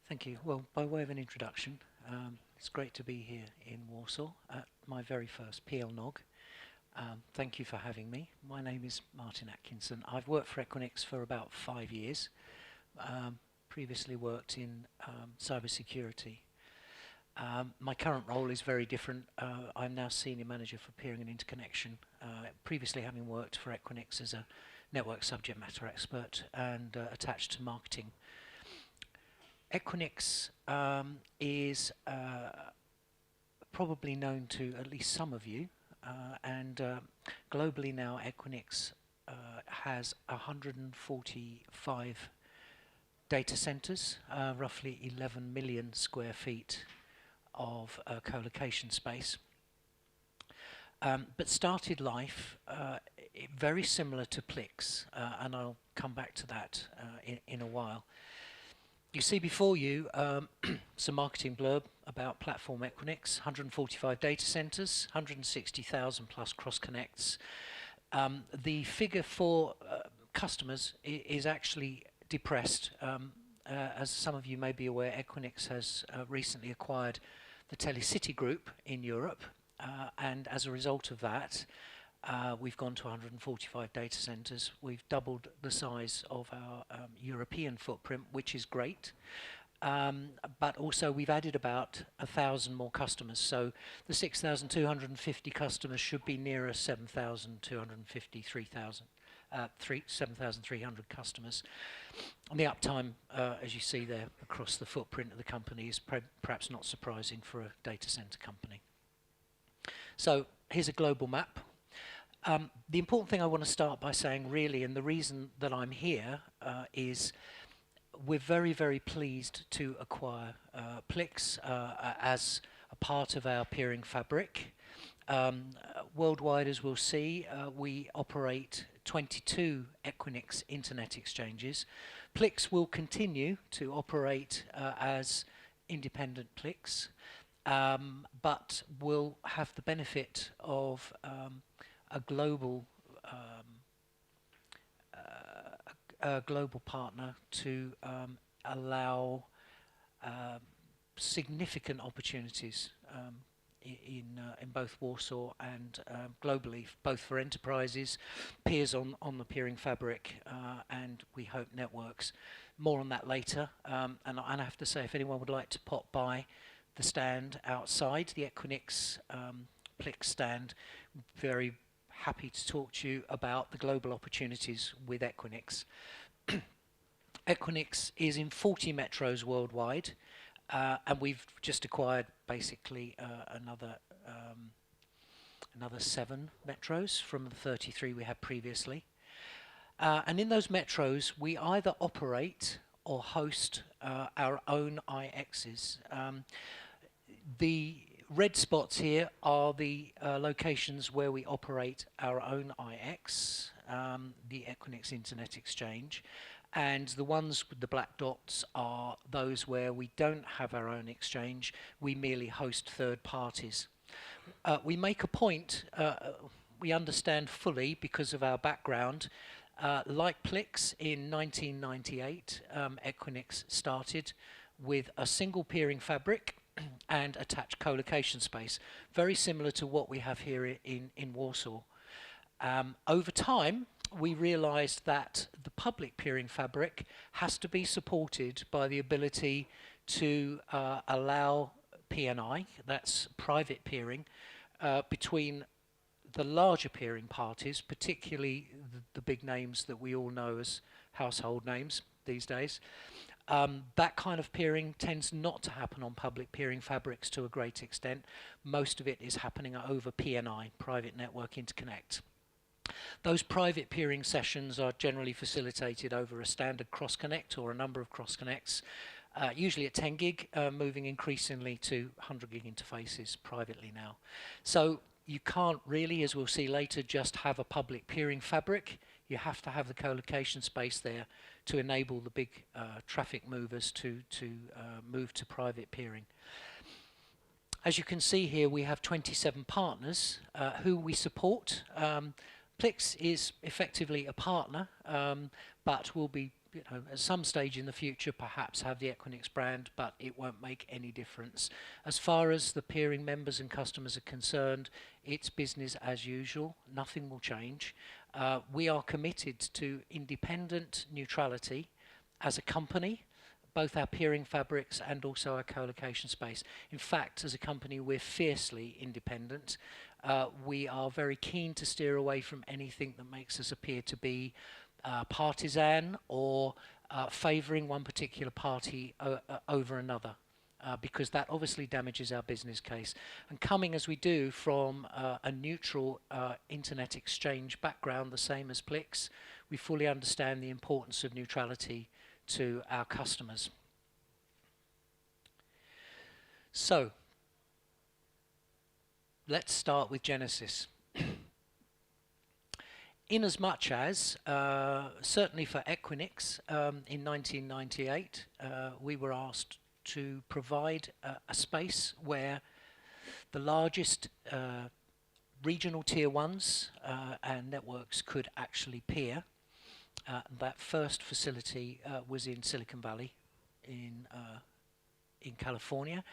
Thank you. Well, by way of an introduction, it's great to be here in Warsaw at my very first PLNOG. Thank you for having me. My name is Martin Atkinson. I've worked for Equinix for about 5 years. Previously worked in cybersecurity. My current role is very different. I'm now Senior Manager for Peering and Interconnection, previously having worked for Equinix as a network subject matter expert and attached to marketing. Equinix is probably known to at least some of you, and globally now Equinix has 145 data centers, roughly 11 million square feet of co-location space, but started life very similar to Publiczny, and I'll come back to that in a while. You see before you some marketing blurb about platform Equinix, 145 data centers, 160,000 plus cross connects. The figure for customers is actually depressed. As some of you may be aware, Equinix has recently acquired the Telecity Group in Europe, and as a result of that, we've gone to 145 data centers. We've doubled the size of our European footprint, which is great. But also we've added about 1,000 more customers. So the 6,250 customers should be nearer 7,250, 7,300 customers. And the uptime, as you see there across the footprint of the company, is perhaps not surprising for a data center company. So here's a global map. The important thing I want to start by saying, really, and the reason that I'm here, is we're very, very pleased to acquire Publiczny as a part of our peering fabric. Worldwide, as we'll see, we operate 22 Equinix Internet exchanges. Publiczny will continue to operate as independent Publiczny, but will have the benefit of a global partner to allow significant opportunities in both Warsaw and globally, both for enterprises, peers on the peering fabric, and we hope networks. More on that later. And I have to say, if anyone would like to pop by the stand outside, the Equinix Publiczny stand, very happy to talk to you about the global opportunities with Equinix. Equinix is in 40 metros worldwide, and we've just acquired basically another 7 metros from the 33 we had previously. And in those metros, we either operate or host our own IXs. The red spots here are the locations where we operate our own IX, the Equinix Internet Exchange, and the ones with the black dots are those where we don't have our own exchange, we merely host third parties. We make a point, we understand fully because of our background, like Publiczny in 1998, Equinix started with a single peering fabric and attached co-location space, very similar to what we have here in Warsaw. Over time, we realized that the public peering fabric has to be supported by the ability to allow PNI, that's private peering, between the larger peering parties, particularly the big names that we all know as household names these days. That kind of peering tends not to happen on public peering fabrics to a great extent. Most of it is happening over PNI, private network interconnect. Those private peering sessions are generally facilitated over a standard cross-connect or a number of cross-connects, usually at 10 gig, moving increasingly to 100 gig interfaces privately now. So you can't really, as we'll see later, just have a public peering fabric. You have to have the co-location space there to enable the big traffic movers to move to private peering. As you can see here, we have 27 partners who we support. Publiczny is effectively a partner, but will be at some stage in the future perhaps have the Equinix brand, but it won't make any difference. As far as the peering members and customers are concerned, it's business as usual. Nothing will change. We are committed to independent neutrality as a company, both our peering fabrics and also our co-location space. In fact, as a company, we're fiercely independent. We are very keen to steer away from anything that makes us appear to be partisan or favouring one particular party over another, because that obviously damages our business case. And coming as we do from a neutral internet exchange background, the same as Plix, we fully understand the importance of neutrality to our customers. So, let's start with Genesis. Inasmuch as, certainly for Equinix, in 1998, we were asked to provide a space where the largest regional tier ones and networks could actually peer. That first facility was in Silicon Valley in California.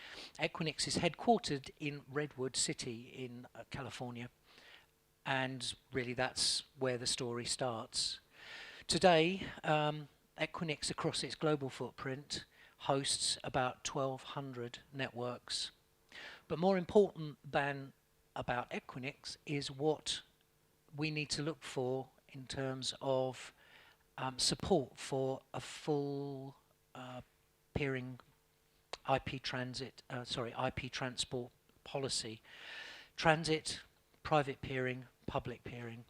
Equinix is headquartered in Redwood City in California, and really that's where the story starts. Today, Equinix across its global footprint hosts about 1,200 networks. But more important than about Equinix is what we need to look for in terms of support for a full peering IP transport policy. Transit, private peering, public peering,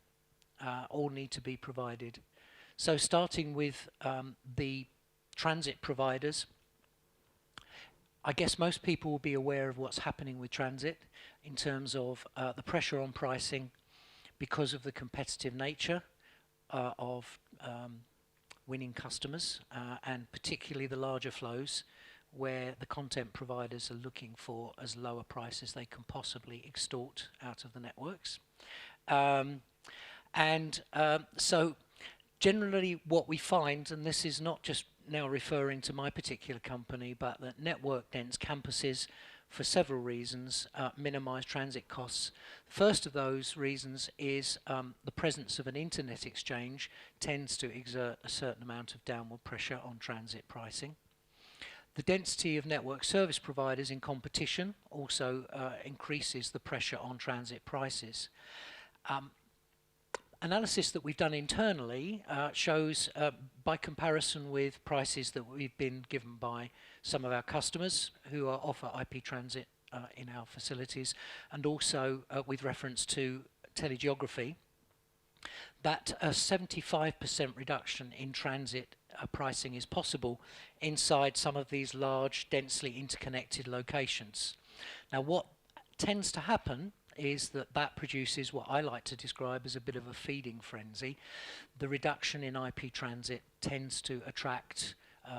all need to be provided. So starting with the transit providers, I guess most people will be aware of what's happening with transit in terms of the pressure on pricing because of the competitive nature of winning customers, and particularly the larger flows where the content providers are looking for as low a price as they can possibly extort out of the networks. So generally what we find, and this is not just now referring to my particular company, but that network dense campuses, for several reasons, minimize transit costs. First of those reasons is the presence of an internet exchange tends to exert a certain amount of downward pressure on transit pricing. The density of network service providers in competition also increases the pressure on transit prices. Analysis that we've done internally shows, by comparison with prices that we've been given by some of our customers who offer IP transit in our facilities, and also with reference to telegeography, that a 75% reduction in transit pricing is possible inside some of these large, densely interconnected locations. Now, what tends to happen is that produces what I like to describe as a bit of a feeding frenzy. The reduction in IP transit tends to attract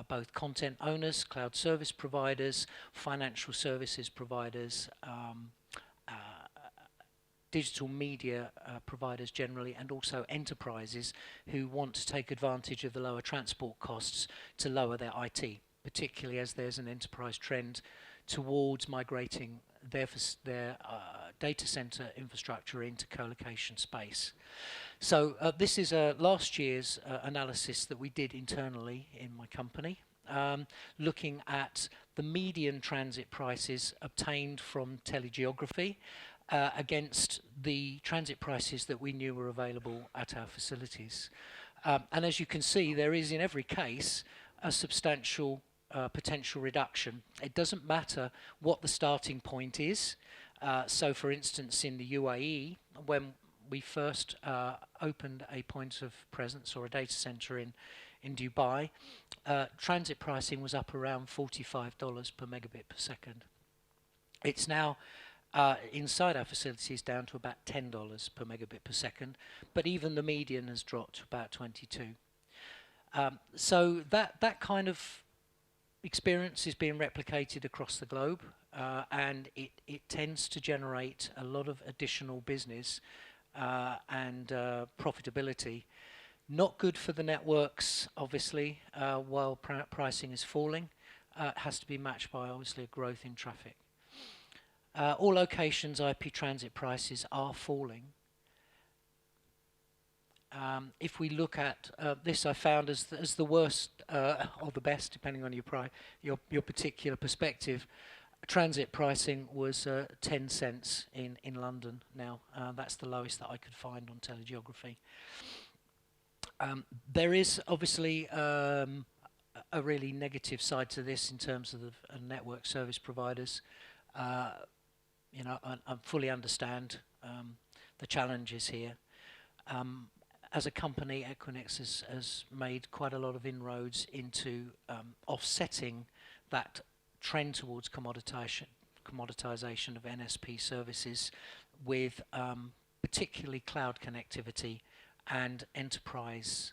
both content owners, cloud service providers, financial services providers, digital media providers generally, and also enterprises who want to take advantage of the lower transport costs to lower their IT, particularly as there's an enterprise trend towards migrating their data center infrastructure into co-location space. So this is last year's analysis that we did internally in my company, looking at the median transit prices obtained from telegeography against the transit prices that we knew were available at our facilities. And as you can see, there is in every case a substantial potential reduction. It doesn't matter what the starting point is. So for instance, in the UAE, when we first opened a point of presence or a data center in Dubai, transit pricing was up around $45 per megabit per second. It's now inside our facilities down to about $10 per megabit per second, but even the median has dropped to about 22. So that kind of experience is being replicated across the globe, and it tends to generate a lot of additional business and profitability Not good for the networks, obviously, while pricing is falling. It has to be matched by, obviously, a growth in traffic. All locations IP transit prices are falling. If we look at this, I found as the worst or the best, depending on your particular perspective. Transit pricing was 10 cents in London now. That's the lowest that I could find on telegeography. There is obviously a really negative side to this in terms of the network service providers. You know, I fully understand the challenges here. As a company, Equinix has made quite a lot of inroads into offsetting that trend towards commoditization of NSP services with particularly cloud connectivity and enterprise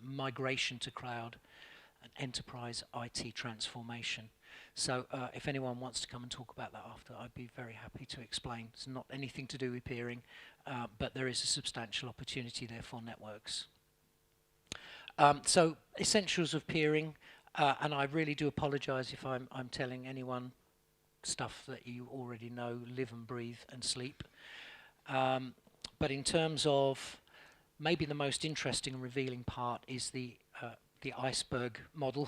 migration to cloud and enterprise IT transformation. So if anyone wants to come and talk about that after, I'd be very happy to explain. It's not anything to do with peering, but there is a substantial opportunity there for networks. So essentials of peering, and I really do apologize if I'm telling anyone stuff that you already know, live and breathe and sleep. But in terms of maybe the most interesting and revealing part is the iceberg model.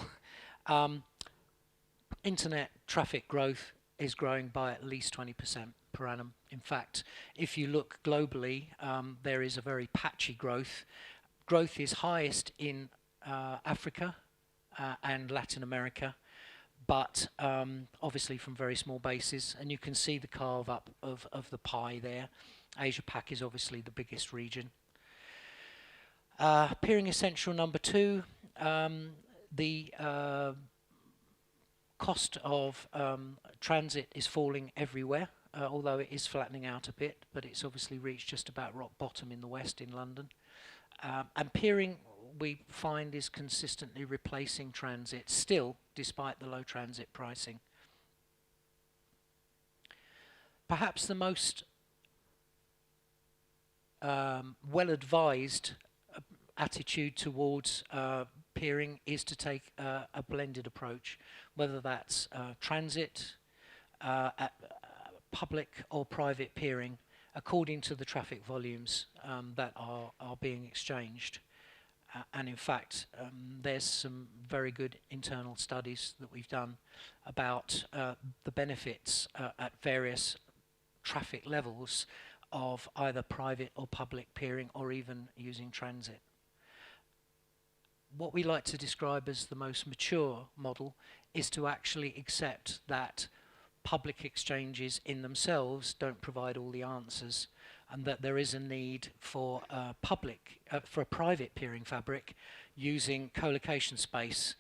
Internet traffic growth is growing by at least 20% per annum. In fact, if you look globally, there is a very patchy growth. Growth is highest in Africa and Latin America, but obviously from very small bases, and you can see the carve up of the pie there. Asia Pac is obviously the biggest region. Peering essential number 2, the cost of transit is falling everywhere, although it is flattening out a bit, but it's obviously reached just about rock bottom in the West, in London. And peering, we find, is consistently replacing transit still, despite the low transit pricing. Perhaps the most well-advised attitude towards peering is to take a blended approach, whether that's transit, public or private peering, according to the traffic volumes that are being exchanged. And in fact, there's some very good internal studies that we've done about the benefits at various traffic levels of either private or public peering, or even using transit. What we like to describe as the most mature model is to actually accept that public exchanges in themselves don't provide all the answers, and that there is a need for a private peering fabric using co-location space.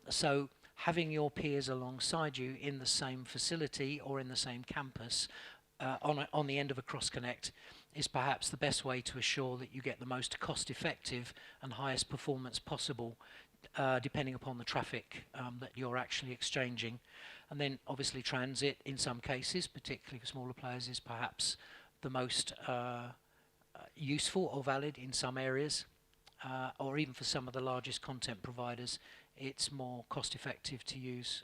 So having your peers alongside you in the same facility or in the same campus on the end of a cross-connect is perhaps the best way to assure that you get the most cost-effective and highest performance possible, depending upon the traffic that you're actually exchanging. And then obviously transit, in some cases, particularly for smaller players, is perhaps the most useful or valid in some areas, or even for some of the largest content providers, it's more cost-effective to use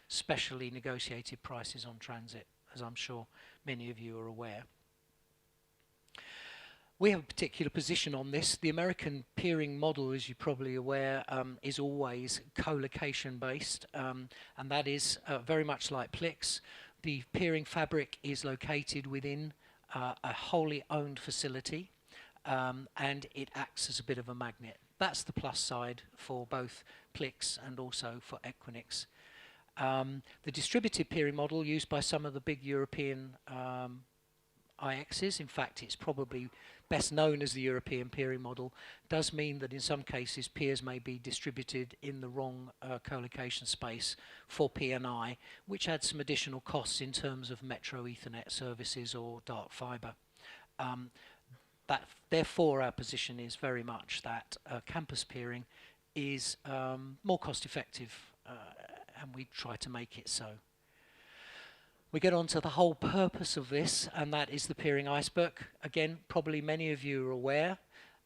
specially negotiated prices on transit, as I'm sure many of you are aware. We have a particular position on this. The American peering model, as you're probably aware, is always co-location based, and that is very much like PLIX. The peering fabric is located within a wholly owned facility, and it acts as a bit of a magnet. That's the plus side for both PLIX and also for Equinix. The distributed peering model used by some of the big European IXs, in fact it's probably best known as the European peering model, does mean that in some cases peers may be distributed in the wrong co-location space for PNI, which adds some additional costs in terms of metro Ethernet services or dark fibre. Therefore our position is very much that campus peering is more cost effective, and we try to make it so. We get on to the whole purpose of this, and that is the peering iceberg. Again, probably many of you are aware.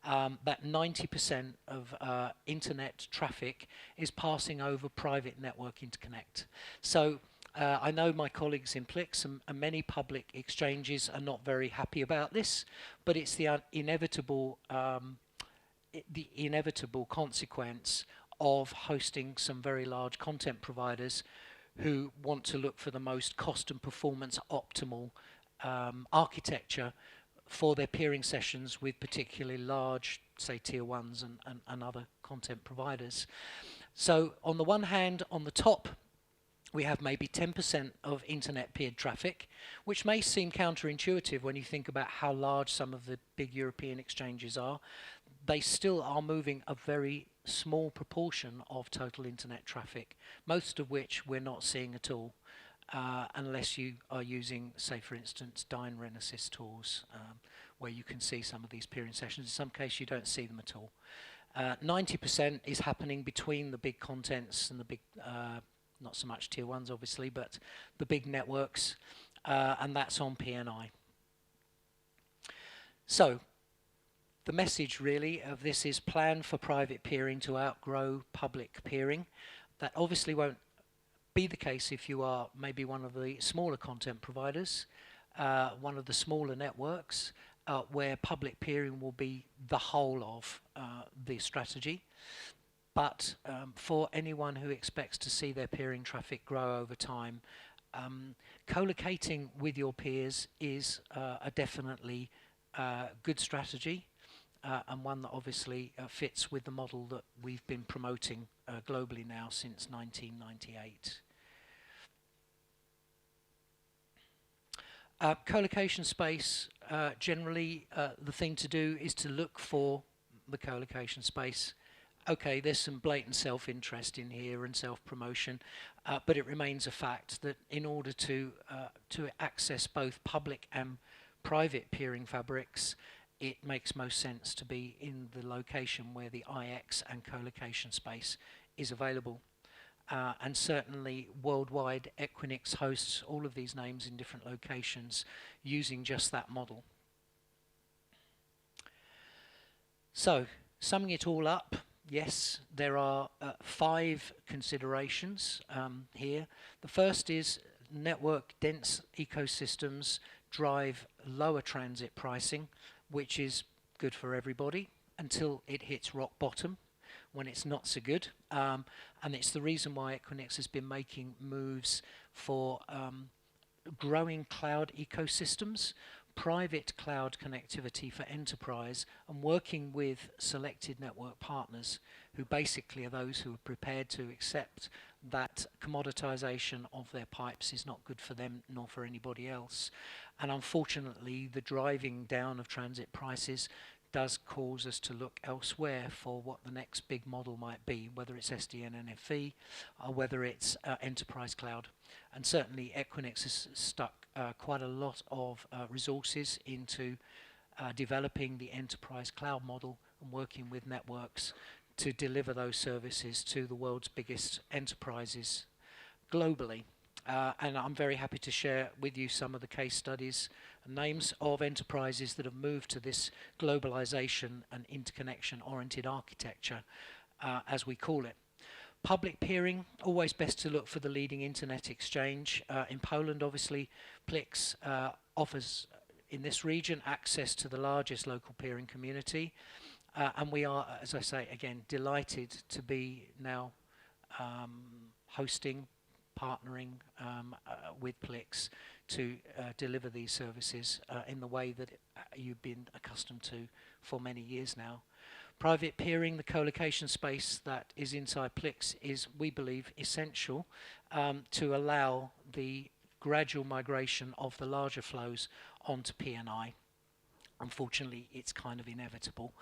that 90% of internet traffic is passing over private network interconnect. So I know my colleagues in Plix and many public exchanges are not very happy about this, but it's the inevitable consequence of hosting some very large content providers who want to look for the most cost and performance optimal architecture for their peering sessions with particularly large, say, tier ones and other content providers. So on the one hand, on the top, we have maybe 10% of internet peered traffic, which may seem counterintuitive when you think about how large some of the big European exchanges are. They still are moving a very small proportion of total internet traffic, most of which we're not seeing at all, unless you are using, say, for instance, Dyn Renesys tools, where you can see some of these peering sessions. In some cases, you don't see them at all. 90% is happening between the big contents and the big, not so much tier ones, obviously, but the big networks, and that's on PNI. So, the message really of this is plan for private peering to outgrow public peering. That obviously won't be the case if you are maybe one of the smaller content providers, one of the smaller networks, where public peering will be the whole of the strategy. But for anyone who expects to see their peering traffic grow over time, co-locating with your peers is a definitely good strategy, and one that obviously fits with the model that we've been promoting globally now since 1998. Co-location space, generally the thing to do is to look for the co-location space. Okay, there's some blatant self-interest in here and self-promotion, but it remains a fact that in order to access both public and private peering fabrics, it makes most sense to be in the location where the IX and co-location space is available. And certainly worldwide, Equinix hosts all of these names in different locations using just that model. So, summing it all up, yes, there are 5 considerations here. The first is network dense ecosystems drive lower transit pricing, which is good for everybody until it hits rock bottom, when it's not so good. And it's the reason why Equinix has been making moves for growing cloud ecosystems, private cloud connectivity for enterprise, and working with selected network partners who basically are those who are prepared to accept that commoditization of their pipes is not good for them nor for anybody else. And unfortunately, the driving down of transit prices does cause us to look elsewhere for what the next big model might be, whether it's SDN NFV or whether it's enterprise cloud. And certainly Equinix has stuck quite a lot of resources into developing the enterprise cloud model and working with networks to deliver those services to the world's biggest enterprises globally. And I'm very happy to share with you some of the case studies and names of enterprises that have moved to this globalization and interconnection oriented architecture, as we call it. Public peering, always best to look for the leading internet exchange. In Poland, obviously, Plix offers in this region access to the largest local peering community. And we are, as I say, again, delighted to be now hosting, partnering with Plix to deliver these services in the way that you've been accustomed to for many years now. Private peering, the co-location space that is inside Plix, is, we believe, essential to allow the gradual migration of the larger flows onto PNI. Unfortunately, it's kind of inevitable.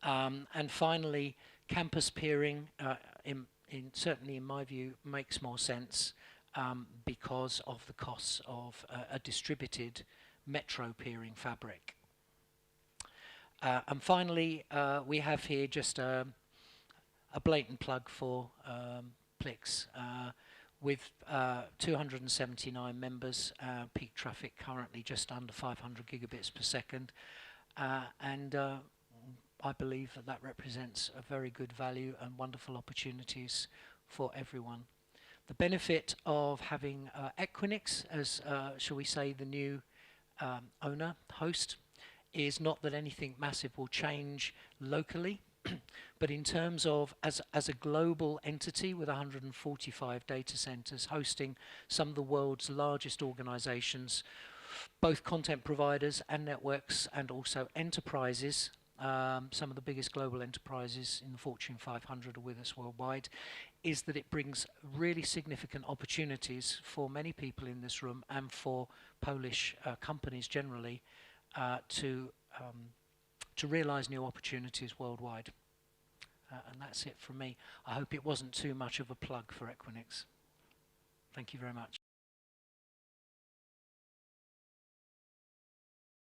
And finally, campus peering, certainly in my view, makes more sense because of the costs of a distributed metro peering fabric. And finally, we have here just a blatant plug for Plix. With 279 members, peak traffic currently just under 500 gigabits per second. And I believe that that represents a very good value and wonderful opportunities for everyone. The benefit of having Equinix as, shall we say, the new owner, host, is not that anything massive will change locally, but in terms of as a global entity with 145 data centers hosting some of the world's largest organizations, both content providers and networks, and also enterprises. Some of the biggest global enterprises in the Fortune 500 are with us worldwide, is that it brings really significant opportunities for many people in this room and for Polish companies generally to realize new opportunities worldwide. And that's it from me. I hope it wasn't too much of a plug for Equinix. Thank you very much.